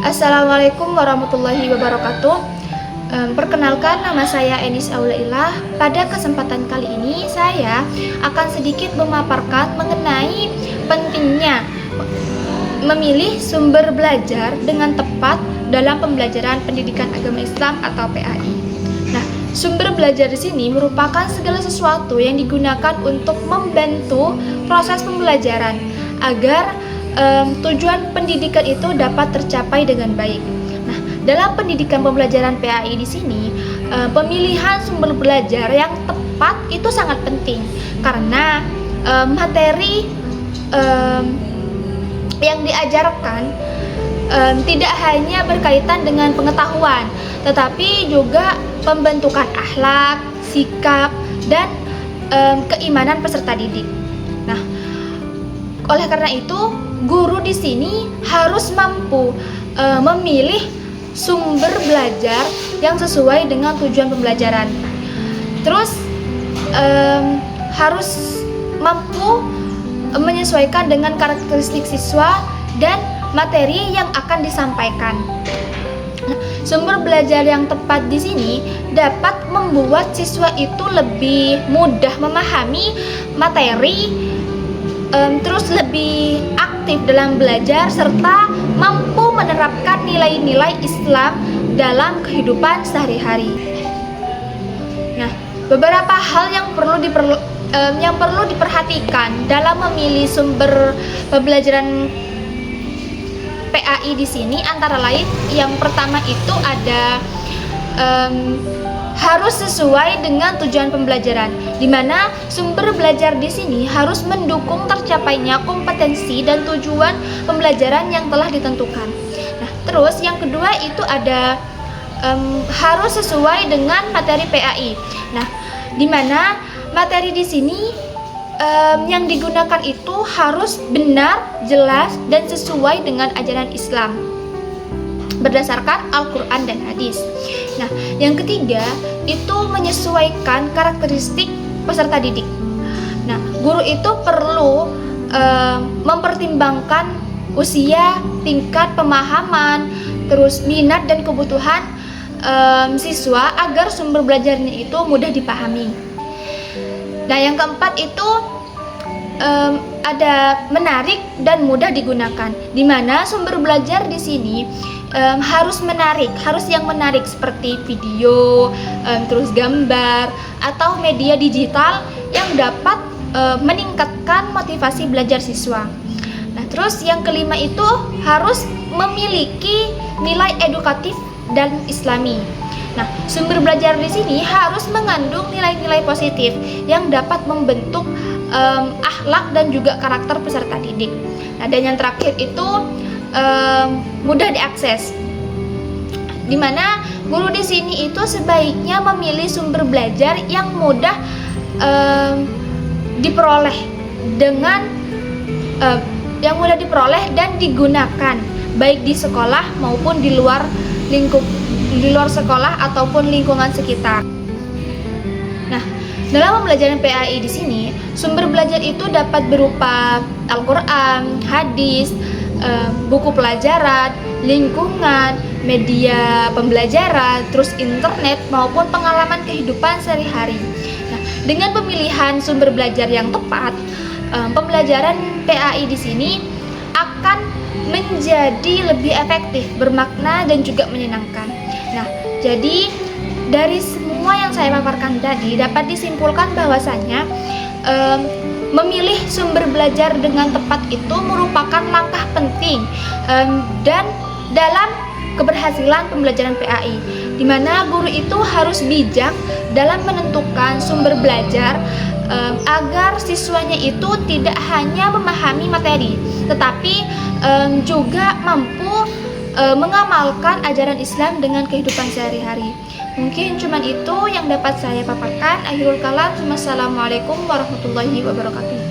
Assalamualaikum warahmatullahi wabarakatuh. Perkenalkan, nama saya Enis Aulailah. Pada kesempatan kali ini saya akan sedikit memaparkan mengenai pentingnya memilih sumber belajar dengan tepat dalam pembelajaran pendidikan agama Islam atau PAI. Nah, sumber belajar di sini merupakan segala sesuatu yang digunakan untuk membantu proses pembelajaran agar tujuan pendidikan itu dapat tercapai dengan baik. Nah, dalam pendidikan pembelajaran PAI di sini, pemilihan sumber belajar yang tepat itu sangat penting karena materi yang diajarkan tidak hanya berkaitan dengan pengetahuan, tetapi juga pembentukan akhlak, sikap, dan keimanan peserta didik. Nah, oleh karena itu, guru di sini harus mampu memilih sumber belajar yang sesuai dengan tujuan pembelajaran. Terus harus mampu menyesuaikan dengan karakteristik siswa dan materi yang akan disampaikan. Sumber belajar yang tepat di sini dapat membuat siswa itu lebih mudah memahami materi, terus lebih aktif dalam belajar serta mampu menerapkan nilai-nilai Islam dalam kehidupan sehari-hari. Nah, beberapa hal yang perlu diperhatikan dalam memilih sumber pembelajaran PAI di sini antara lain yang pertama itu ada harus sesuai dengan tujuan pembelajaran, di mana sumber belajar di sini harus mendukung tercapainya kompetensi dan tujuan pembelajaran yang telah ditentukan. Nah, terus yang kedua itu ada harus sesuai dengan materi PAI. Nah, di mana materi di sini yang digunakan itu harus benar, jelas, dan sesuai dengan ajaran Islam berdasarkan Al-Quran dan hadis. Nah, yang ketiga itu menyesuaikan karakteristik peserta didik. Nah, guru itu perlu mempertimbangkan usia, tingkat pemahaman, terus minat dan kebutuhan siswa agar sumber belajarnya itu mudah dipahami. Nah, yang keempat itu ada menarik dan mudah digunakan, di mana sumber belajar di sini harus menarik, harus yang menarik seperti video, terus gambar atau media digital yang dapat meningkatkan motivasi belajar siswa. Nah, terus yang kelima itu harus memiliki nilai edukatif dan islami. Nah, sumber belajar di sini harus mengandung nilai-nilai positif yang dapat membentuk akhlak dan juga karakter peserta didik. Nah, dan yang terakhir itu mudah diakses, di mana guru di sini itu sebaiknya memilih sumber belajar yang mudah diperoleh dan digunakan baik di sekolah maupun di luar sekolah ataupun lingkungan sekitar. Nah, dalam pembelajaran PAI di sini, sumber belajar itu dapat berupa Al-Quran, hadis, buku pelajaran, lingkungan, media pembelajaran, terus internet maupun pengalaman kehidupan sehari-hari. Nah, dengan pemilihan sumber belajar yang tepat, pembelajaran PAI di sini akan menjadi lebih efektif, bermakna dan juga menyenangkan. Nah, jadi dari semua yang saya paparkan tadi dapat disimpulkan bahwasanya memilih sumber belajar dengan tepat itu merupakan langkah penting dan dalam keberhasilan pembelajaran PAI, di mana guru itu harus bijak dalam menentukan sumber belajar agar siswanya itu tidak hanya memahami materi, tetapi juga mampu mengamalkan ajaran Islam dengan kehidupan sehari-hari. Mungkin cuma itu yang dapat saya paparkan. Akhirul kalam, wassalamualaikum warahmatullahi wabarakatuh.